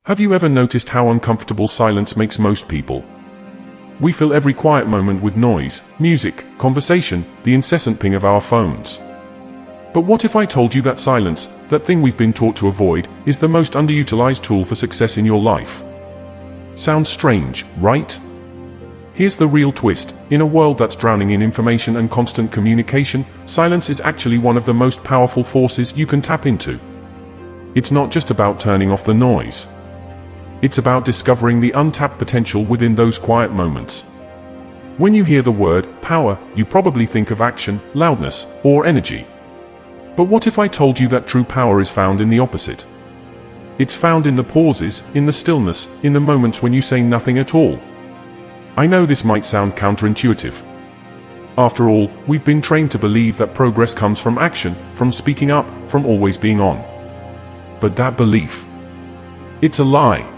Have you ever noticed how uncomfortable silence makes most people? We fill every quiet moment with noise, music, conversation, the incessant ping of our phones. But what if I told you that silence, that thing we've been taught to avoid, is the most underutilized tool for success in your life? Sounds strange, right? Here's the real twist. In a world that's drowning in information and constant communication, silence is actually one of the most powerful forces you can tap into. It's not just about turning off the noise. It's about discovering the untapped potential within those quiet moments. When you hear the word power, you probably think of action, loudness, or energy. But what if I told you that true power is found in the opposite? It's found in the pauses, in the stillness, in the moments when you say nothing at all. I know this might sound counterintuitive. After all, we've been trained to believe that progress comes from action, from speaking up, from always being on. But that belief, it's a lie.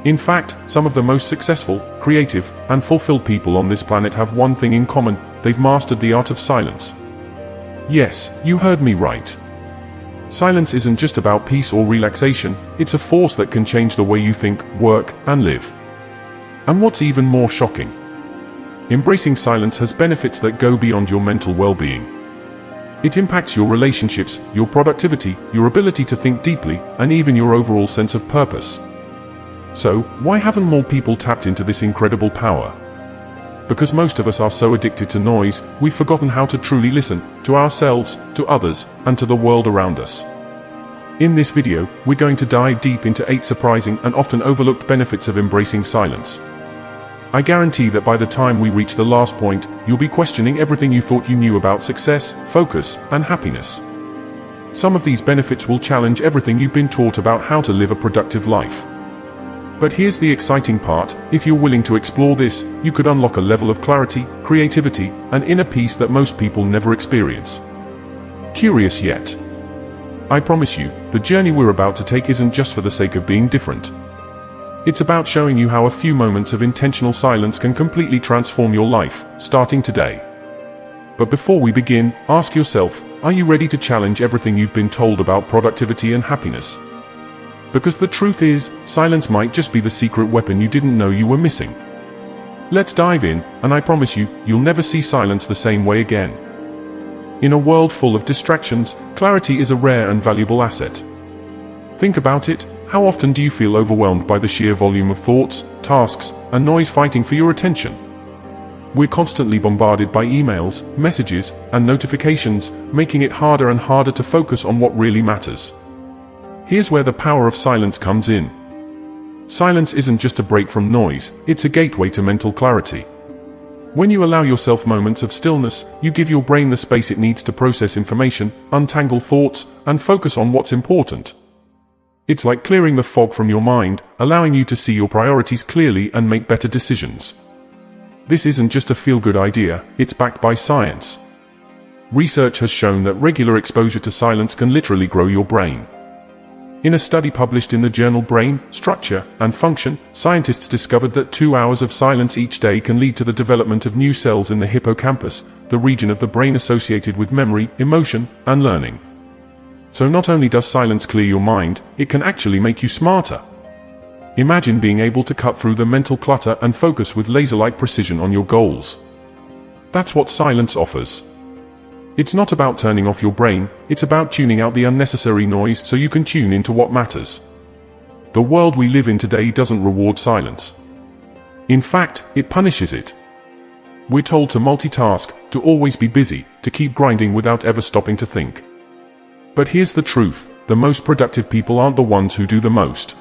In fact, some of the most successful, creative, and fulfilled people on this planet have one thing in common: they've mastered the art of silence. Yes, you heard me right. Silence isn't just about peace or relaxation, it's a force that can change the way you think, work, and live. And what's even more shocking? Embracing silence has benefits that go beyond your mental well-being. It impacts your relationships, your productivity, your ability to think deeply, and even your overall sense of purpose. So, why haven't more people tapped into this incredible power? Because most of us are so addicted to noise, we've forgotten how to truly listen, to ourselves, to others, and to the world around us. In this video, we're going to dive deep into 8 surprising and often overlooked benefits of embracing silence. I guarantee that by the time we reach the last point, you'll be questioning everything you thought you knew about success, focus, and happiness. Some of these benefits will challenge everything you've been taught about how to live a productive life. But here's the exciting part: if you're willing to explore this, you could unlock a level of clarity, creativity, and inner peace that most people never experience. Curious yet? I promise you, the journey we're about to take isn't just for the sake of being different. It's about showing you how a few moments of intentional silence can completely transform your life, starting today. But before we begin, ask yourself, are you ready to challenge everything you've been told about productivity and happiness? Because the truth is, silence might just be the secret weapon you didn't know you were missing. Let's dive in, and I promise you, you'll never see silence the same way again. In a world full of distractions, clarity is a rare and valuable asset. Think about it: how often do you feel overwhelmed by the sheer volume of thoughts, tasks, and noise fighting for your attention? We're constantly bombarded by emails, messages, and notifications, making it harder and harder to focus on what really matters. Here's where the power of silence comes in. Silence isn't just a break from noise, it's a gateway to mental clarity. When you allow yourself moments of stillness, you give your brain the space it needs to process information, untangle thoughts, and focus on what's important. It's like clearing the fog from your mind, allowing you to see your priorities clearly and make better decisions. This isn't just a feel-good idea, it's backed by science. Research has shown that regular exposure to silence can literally grow your brain. In a study published in the journal Brain, Structure, and Function, scientists discovered that 2 hours of silence each day can lead to the development of new cells in the hippocampus, the region of the brain associated with memory, emotion, and learning. So not only does silence clear your mind, it can actually make you smarter. Imagine being able to cut through the mental clutter and focus with laser-like precision on your goals. That's what silence offers. It's not about turning off your brain, it's about tuning out the unnecessary noise so you can tune into what matters. The world we live in today doesn't reward silence. In fact, it punishes it. We're told to multitask, to always be busy, to keep grinding without ever stopping to think. But here's the truth: the most productive people aren't the ones who do the most.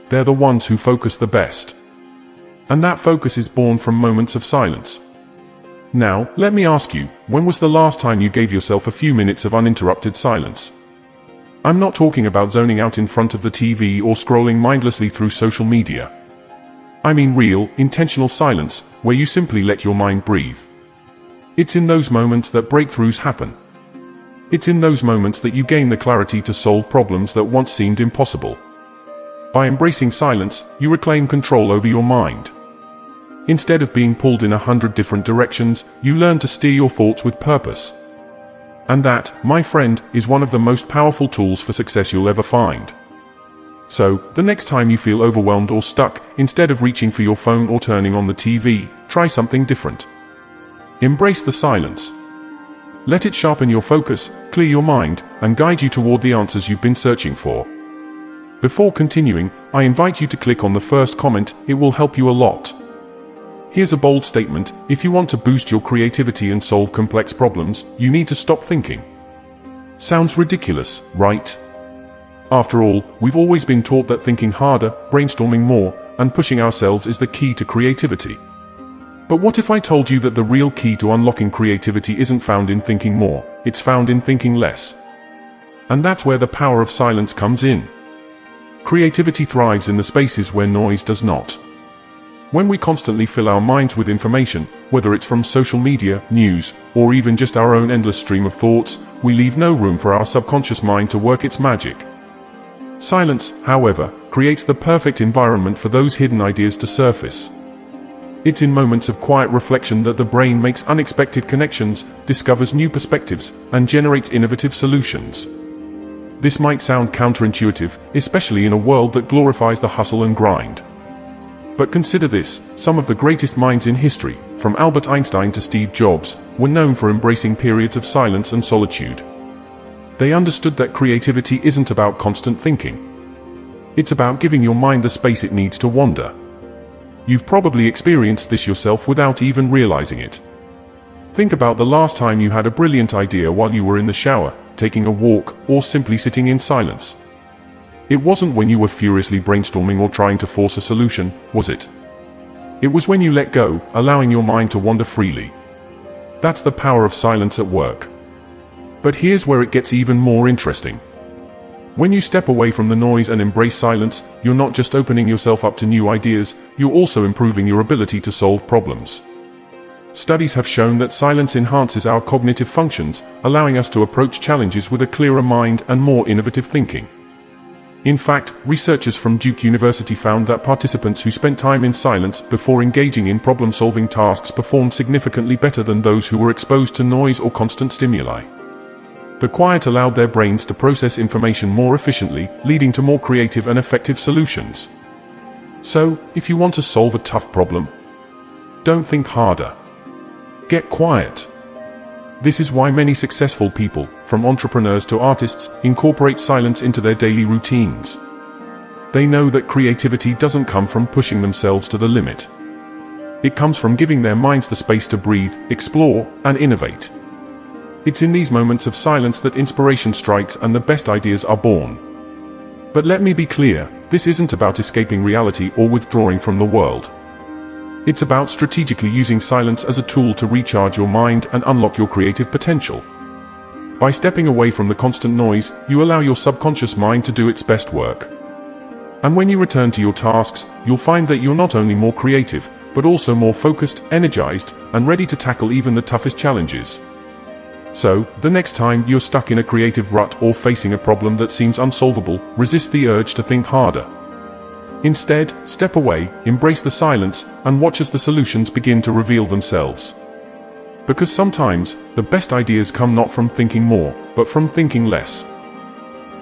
They're the ones who focus the best. And that focus is born from moments of silence. Now, let me ask you, when was the last time you gave yourself a few minutes of uninterrupted silence? I'm not talking about zoning out in front of the TV or scrolling mindlessly through social media. I mean real, intentional silence, where you simply let your mind breathe. It's in those moments that breakthroughs happen. It's in those moments that you gain the clarity to solve problems that once seemed impossible. By embracing silence, you reclaim control over your mind. Instead of being pulled in 100 different directions, you learn to steer your thoughts with purpose. And that, my friend, is one of the most powerful tools for success you'll ever find. So, the next time you feel overwhelmed or stuck, instead of reaching for your phone or turning on the TV, try something different. Embrace the silence. Let it sharpen your focus, clear your mind, and guide you toward the answers you've been searching for. Before continuing, I invite you to click on the first comment. It will help you a lot. Here's a bold statement: if you want to boost your creativity and solve complex problems, you need to stop thinking. Sounds ridiculous, right? After all, we've always been taught that thinking harder, brainstorming more, and pushing ourselves is the key to creativity. But what if I told you that the real key to unlocking creativity isn't found in thinking more, it's found in thinking less? And that's where the power of silence comes in. Creativity thrives in the spaces where noise does not. When we constantly fill our minds with information, whether it's from social media, news, or even just our own endless stream of thoughts, we leave no room for our subconscious mind to work its magic. Silence, however, creates the perfect environment for those hidden ideas to surface. It's in moments of quiet reflection that the brain makes unexpected connections, discovers new perspectives, and generates innovative solutions. This might sound counterintuitive, especially in a world that glorifies the hustle and grind. But consider this: some of the greatest minds in history, from Albert Einstein to Steve Jobs, were known for embracing periods of silence and solitude. They understood that creativity isn't about constant thinking. It's about giving your mind the space it needs to wander. You've probably experienced this yourself without even realizing it. Think about the last time you had a brilliant idea while you were in the shower, taking a walk, or simply sitting in silence. It wasn't when you were furiously brainstorming or trying to force a solution, was it? It was when you let go, allowing your mind to wander freely. That's the power of silence at work. But here's where it gets even more interesting. When you step away from the noise and embrace silence, you're not just opening yourself up to new ideas, you're also improving your ability to solve problems. Studies have shown that silence enhances our cognitive functions, allowing us to approach challenges with a clearer mind and more innovative thinking. In fact, researchers from Duke University found that participants who spent time in silence before engaging in problem-solving tasks performed significantly better than those who were exposed to noise or constant stimuli. The quiet allowed their brains to process information more efficiently, leading to more creative and effective solutions. So, if you want to solve a tough problem, don't think harder. Get quiet. This is why many successful people, from entrepreneurs to artists, incorporate silence into their daily routines. They know that creativity doesn't come from pushing themselves to the limit. It comes from giving their minds the space to breathe, explore, and innovate. It's in these moments of silence that inspiration strikes and the best ideas are born. But let me be clear, this isn't about escaping reality or withdrawing from the world. It's about strategically using silence as a tool to recharge your mind and unlock your creative potential. By stepping away from the constant noise, you allow your subconscious mind to do its best work. And when you return to your tasks, you'll find that you're not only more creative, but also more focused, energized, and ready to tackle even the toughest challenges. So, the next time you're stuck in a creative rut or facing a problem that seems unsolvable, resist the urge to think harder. Instead, step away, embrace the silence, and watch as the solutions begin to reveal themselves. Because sometimes, the best ideas come not from thinking more, but from thinking less.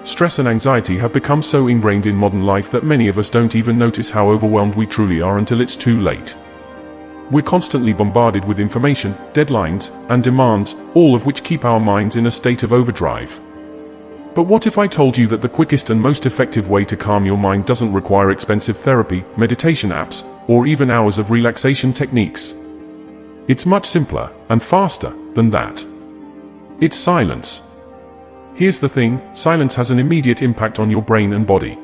Stress and anxiety have become so ingrained in modern life that many of us don't even notice how overwhelmed we truly are until it's too late. We're constantly bombarded with information, deadlines, and demands, all of which keep our minds in a state of overdrive. But what if I told you that the quickest and most effective way to calm your mind doesn't require expensive therapy, meditation apps, or even hours of relaxation techniques? It's much simpler, and faster, than that. It's silence. Here's the thing: silence has an immediate impact on your brain and body.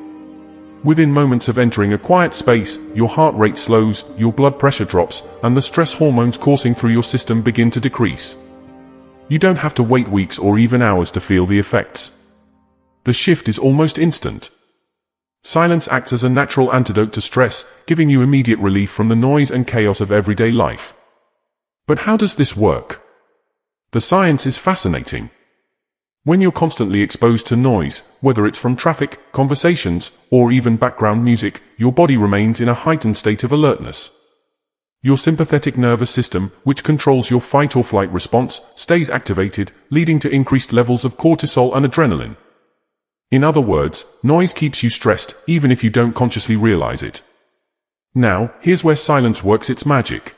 Within moments of entering a quiet space, your heart rate slows, your blood pressure drops, and the stress hormones coursing through your system begin to decrease. You don't have to wait weeks or even hours to feel the effects. The shift is almost instant. Silence acts as a natural antidote to stress, giving you immediate relief from the noise and chaos of everyday life. But how does this work? The science is fascinating. When you're constantly exposed to noise, whether it's from traffic, conversations, or even background music, your body remains in a heightened state of alertness. Your sympathetic nervous system, which controls your fight or flight response, stays activated, leading to increased levels of cortisol and adrenaline. In other words, noise keeps you stressed, even if you don't consciously realize it. Now, here's where silence works its magic.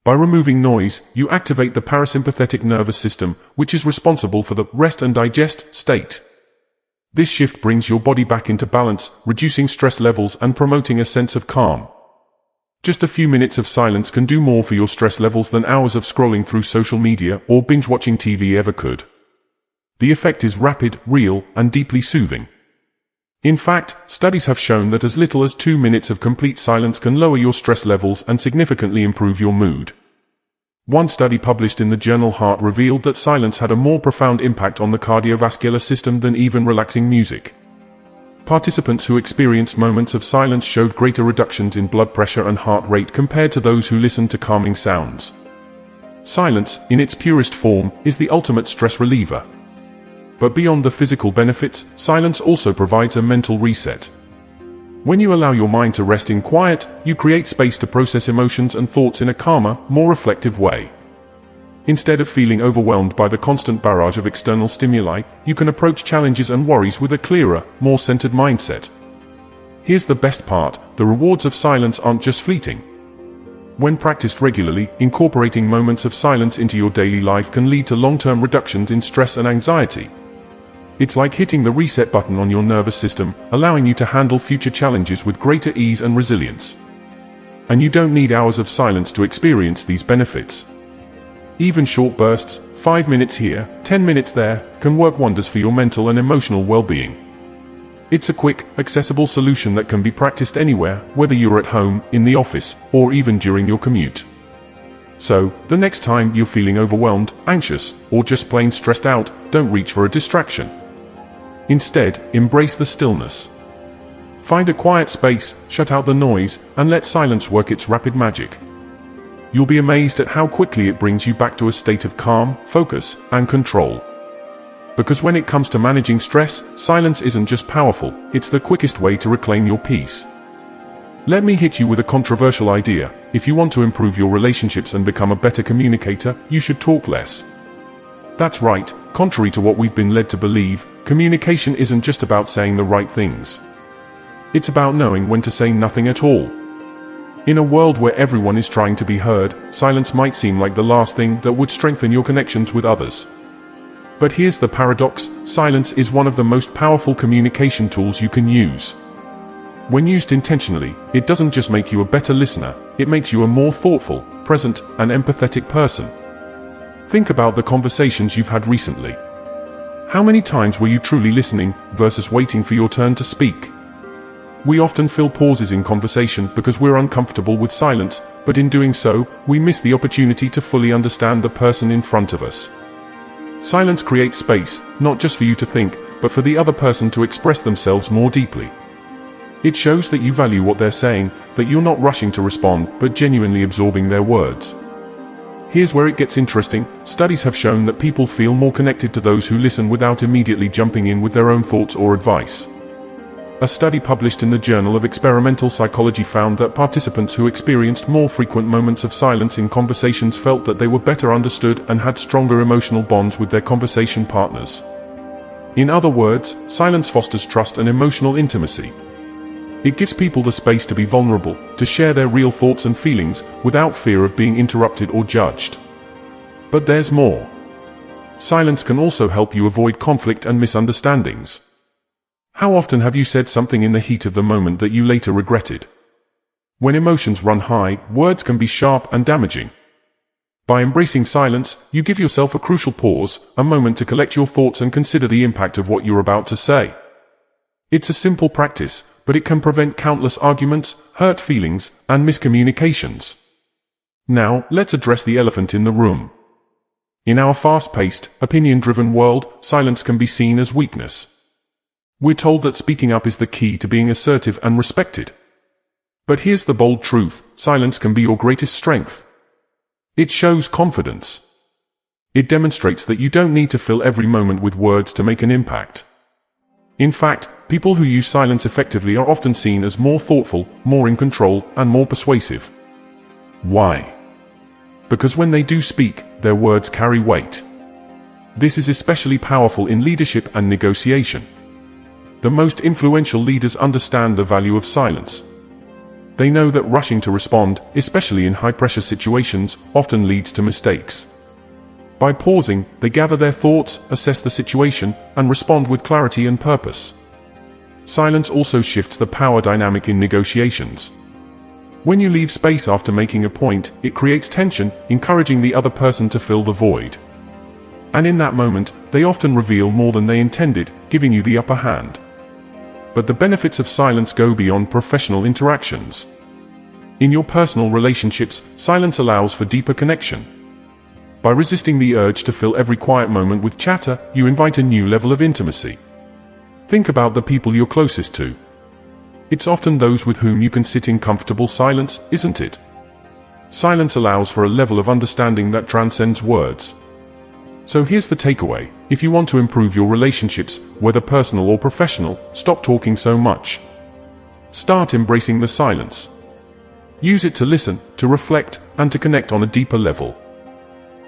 By removing noise, you activate the parasympathetic nervous system, which is responsible for the rest and digest state. This shift brings your body back into balance, reducing stress levels and promoting a sense of calm. Just a few minutes of silence can do more for your stress levels than hours of scrolling through social media or binge-watching TV ever could. The effect is rapid, real, and deeply soothing. In fact, studies have shown that as little as 2 minutes of complete silence can lower your stress levels and significantly improve your mood. One study published in the journal Heart revealed that silence had a more profound impact on the cardiovascular system than even relaxing music. Participants who experienced moments of silence showed greater reductions in blood pressure and heart rate compared to those who listened to calming sounds. Silence, in its purest form, is the ultimate stress reliever. But beyond the physical benefits, silence also provides a mental reset. When you allow your mind to rest in quiet, you create space to process emotions and thoughts in a calmer, more reflective way. Instead of feeling overwhelmed by the constant barrage of external stimuli, you can approach challenges and worries with a clearer, more centered mindset. Here's the best part: the rewards of silence aren't just fleeting. When practiced regularly, incorporating moments of silence into your daily life can lead to long-term reductions in stress and anxiety. It's like hitting the reset button on your nervous system, allowing you to handle future challenges with greater ease and resilience. And you don't need hours of silence to experience these benefits. Even short bursts, 5 minutes here, 10 minutes there, can work wonders for your mental and emotional well-being. It's a quick, accessible solution that can be practiced anywhere, whether you're at home, in the office, or even during your commute. So, the next time you're feeling overwhelmed, anxious, or just plain stressed out, don't reach for a distraction. Instead, embrace the stillness. Find a quiet space, shut out the noise, and let silence work its rapid magic. You'll be amazed at how quickly it brings you back to a state of calm, focus, and control. Because when it comes to managing stress, silence isn't just powerful, it's the quickest way to reclaim your peace. Let me hit you with a controversial idea. If you want to improve your relationships and become a better communicator, you should talk less. That's right, contrary to what we've been led to believe, communication isn't just about saying the right things. It's about knowing when to say nothing at all. In a world where everyone is trying to be heard, silence might seem like the last thing that would strengthen your connections with others. But here's the paradox: silence is one of the most powerful communication tools you can use. When used intentionally, it doesn't just make you a better listener, it makes you a more thoughtful, present, and empathetic person. Think about the conversations you've had recently. How many times were you truly listening, versus waiting for your turn to speak? We often fill pauses in conversation because we're uncomfortable with silence, but in doing so, we miss the opportunity to fully understand the person in front of us. Silence creates space, not just for you to think, but for the other person to express themselves more deeply. It shows that you value what they're saying, that you're not rushing to respond, but genuinely absorbing their words. Here's where it gets interesting. Studies have shown that people feel more connected to those who listen without immediately jumping in with their own thoughts or advice. A study published in the Journal of Experimental Psychology found that participants who experienced more frequent moments of silence in conversations felt that they were better understood and had stronger emotional bonds with their conversation partners. In other words, silence fosters trust and emotional intimacy. It gives people the space to be vulnerable, to share their real thoughts and feelings, without fear of being interrupted or judged. But there's more. Silence can also help you avoid conflict and misunderstandings. How often have you said something in the heat of the moment that you later regretted? When emotions run high, words can be sharp and damaging. By embracing silence, you give yourself a crucial pause, a moment to collect your thoughts and consider the impact of what you're about to say. It's a simple practice, but it can prevent countless arguments, hurt feelings, and miscommunications. Now, let's address the elephant in the room. In our fast-paced, opinion-driven world, silence can be seen as weakness. We're told that speaking up is the key to being assertive and respected. But here's the bold truth: silence can be your greatest strength. It shows confidence. It demonstrates that you don't need to fill every moment with words to make an impact. In fact, people who use silence effectively are often seen as more thoughtful, more in control, and more persuasive. Why? Because when they do speak, their words carry weight. This is especially powerful in leadership and negotiation. The most influential leaders understand the value of silence. They know that rushing to respond, especially in high-pressure situations, often leads to mistakes. By pausing, they gather their thoughts, assess the situation, and respond with clarity and purpose. Silence also shifts the power dynamic in negotiations. When you leave space after making a point, it creates tension, encouraging the other person to fill the void. And in that moment, they often reveal more than they intended, giving you the upper hand. But the benefits of silence go beyond professional interactions. In your personal relationships, silence allows for deeper connection. By resisting the urge to fill every quiet moment with chatter, you invite a new level of intimacy. Think about the people you're closest to. It's often those with whom you can sit in comfortable silence, isn't it? Silence allows for a level of understanding that transcends words. So here's the takeaway: if you want to improve your relationships, whether personal or professional, stop talking so much. Start embracing the silence. Use it to listen, to reflect, and to connect on a deeper level.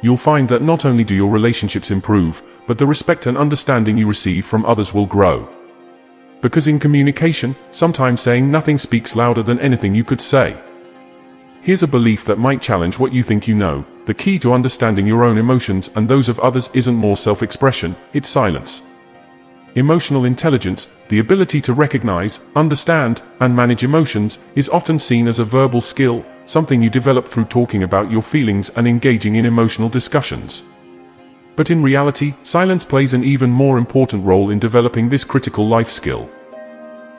You'll find that not only do your relationships improve, but the respect and understanding you receive from others will grow. Because in communication, sometimes saying nothing speaks louder than anything you could say. Here's a belief that might challenge what you think you know: the key to understanding your own emotions and those of others isn't more self-expression, it's silence. Emotional intelligence, the ability to recognize, understand, and manage emotions, is often seen as a verbal skill, something you develop through talking about your feelings and engaging in emotional discussions. But in reality, silence plays an even more important role in developing this critical life skill.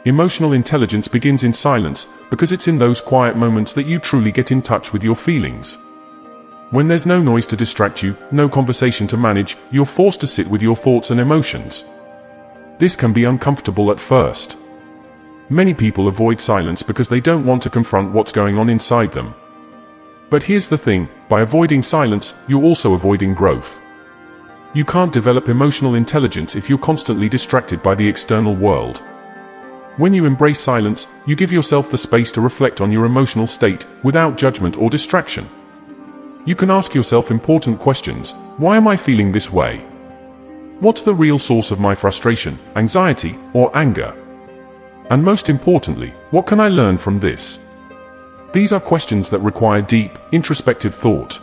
Emotional intelligence begins in silence, because it's in those quiet moments that you truly get in touch with your feelings. When there's no noise to distract you, no conversation to manage, you're forced to sit with your thoughts and emotions. This can be uncomfortable at first. Many people avoid silence because they don't want to confront what's going on inside them. But here's the thing: by avoiding silence, you're also avoiding growth. You can't develop emotional intelligence if you're constantly distracted by the external world. When you embrace silence, you give yourself the space to reflect on your emotional state, without judgment or distraction. You can ask yourself important questions: why am I feeling this way? What's the real source of my frustration, anxiety, or anger? And most importantly, what can I learn from this? These are questions that require deep, introspective thought.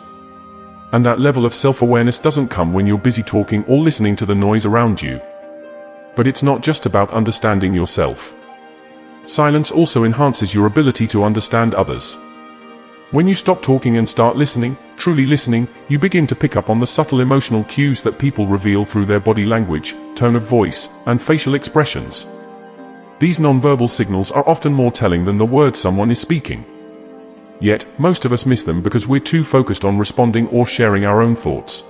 And that level of self-awareness doesn't come when you're busy talking or listening to the noise around you. But it's not just about understanding yourself. Silence also enhances your ability to understand others. When you stop talking and start listening, truly listening, you begin to pick up on the subtle emotional cues that people reveal through their body language, tone of voice, and facial expressions. These nonverbal signals are often more telling than the words someone is speaking. Yet, most of us miss them because we're too focused on responding or sharing our own thoughts.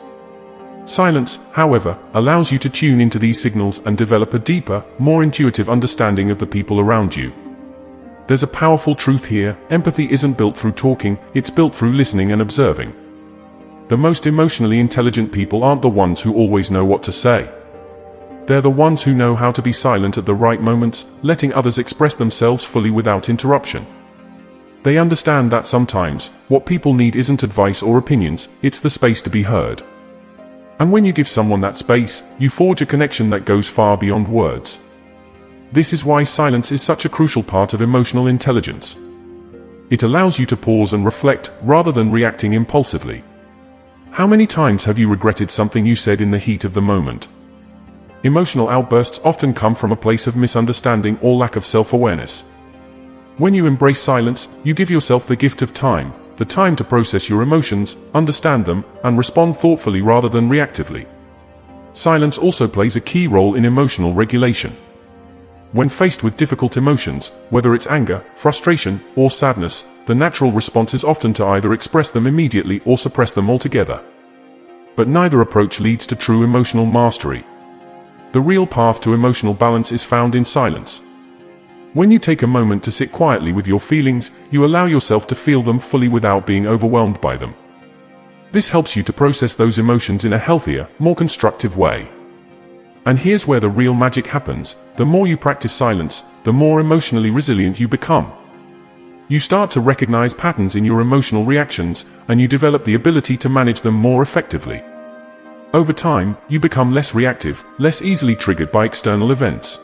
Silence, however, allows you to tune into these signals and develop a deeper, more intuitive understanding of the people around you. There's a powerful truth here: empathy isn't built through talking, it's built through listening and observing. The most emotionally intelligent people aren't the ones who always know what to say. They're the ones who know how to be silent at the right moments, letting others express themselves fully without interruption. They understand that sometimes, what people need isn't advice or opinions, it's the space to be heard. And when you give someone that space, you forge a connection that goes far beyond words. This is why silence is such a crucial part of emotional intelligence. It allows you to pause and reflect, rather than reacting impulsively. How many times have you regretted something you said in the heat of the moment? Emotional outbursts often come from a place of misunderstanding or lack of self-awareness. When you embrace silence, you give yourself the gift of time, the time to process your emotions, understand them, and respond thoughtfully rather than reactively. Silence also plays a key role in emotional regulation. When faced with difficult emotions, whether it's anger, frustration, or sadness, the natural response is often to either express them immediately or suppress them altogether. But neither approach leads to true emotional mastery. The real path to emotional balance is found in silence. When you take a moment to sit quietly with your feelings, you allow yourself to feel them fully without being overwhelmed by them. This helps you to process those emotions in a healthier, more constructive way. And here's where the real magic happens: the more you practice silence, the more emotionally resilient you become. You start to recognize patterns in your emotional reactions, and you develop the ability to manage them more effectively. Over time, you become less reactive, less easily triggered by external events.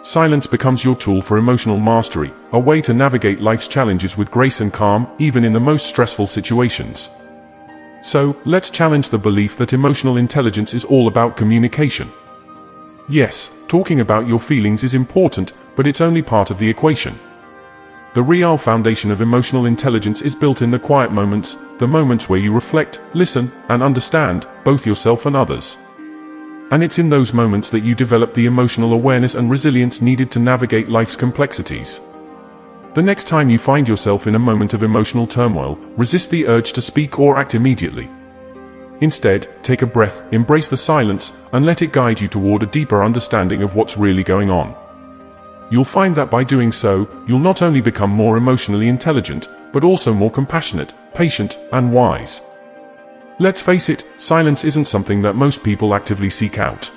silence becomes your tool for emotional mastery, a way to navigate life's challenges with grace and calm, even in the most stressful situations. So, let's challenge the belief that emotional intelligence is all about communication. Yes, talking about your feelings is important, but it's only part of the equation. The real foundation of emotional intelligence is built in the quiet moments, the moments where you reflect, listen, and understand, both yourself and others. And it's in those moments that you develop the emotional awareness and resilience needed to navigate life's complexities. The next time you find yourself in a moment of emotional turmoil, resist the urge to speak or act immediately. Instead, take a breath, embrace the silence, and let it guide you toward a deeper understanding of what's really going on. You'll find that by doing so, you'll not only become more emotionally intelligent, but also more compassionate, patient, and wise. Let's face it, silence isn't something that most people actively seek out.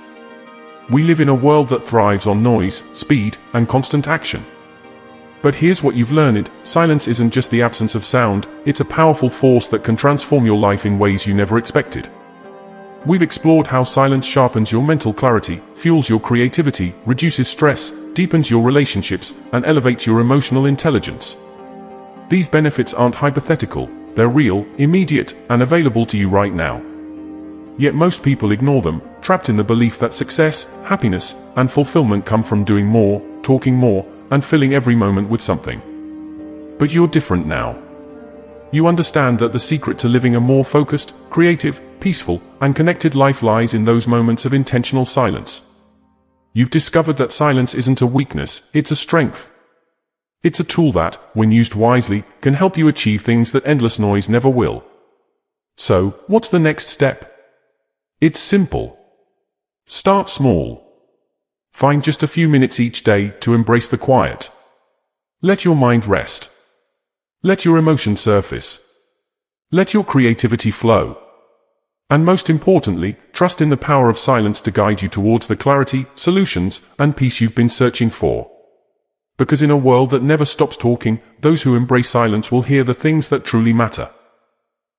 We live in a world that thrives on noise, speed, and constant action. But here's what you've learned: silence isn't just the absence of sound, it's a powerful force that can transform your life in ways you never expected. We've explored how silence sharpens your mental clarity, fuels your creativity, reduces stress, deepens your relationships, and elevates your emotional intelligence. These benefits aren't hypothetical, they're real, immediate, and available to you right now. Yet most people ignore them, trapped in the belief that success, happiness, and fulfillment come from doing more, talking more, and filling every moment with something. But you're different now. You understand that the secret to living a more focused, creative, peaceful, and connected life lies in those moments of intentional silence. You've discovered that silence isn't a weakness, it's a strength. It's a tool that, when used wisely, can help you achieve things that endless noise never will. So, what's the next step? It's simple. Start small. Find just a few minutes each day to embrace the quiet. Let your mind rest. Let your emotions surface. Let your creativity flow. And most importantly, trust in the power of silence to guide you towards the clarity, solutions, and peace you've been searching for. Because in a world that never stops talking, those who embrace silence will hear the things that truly matter.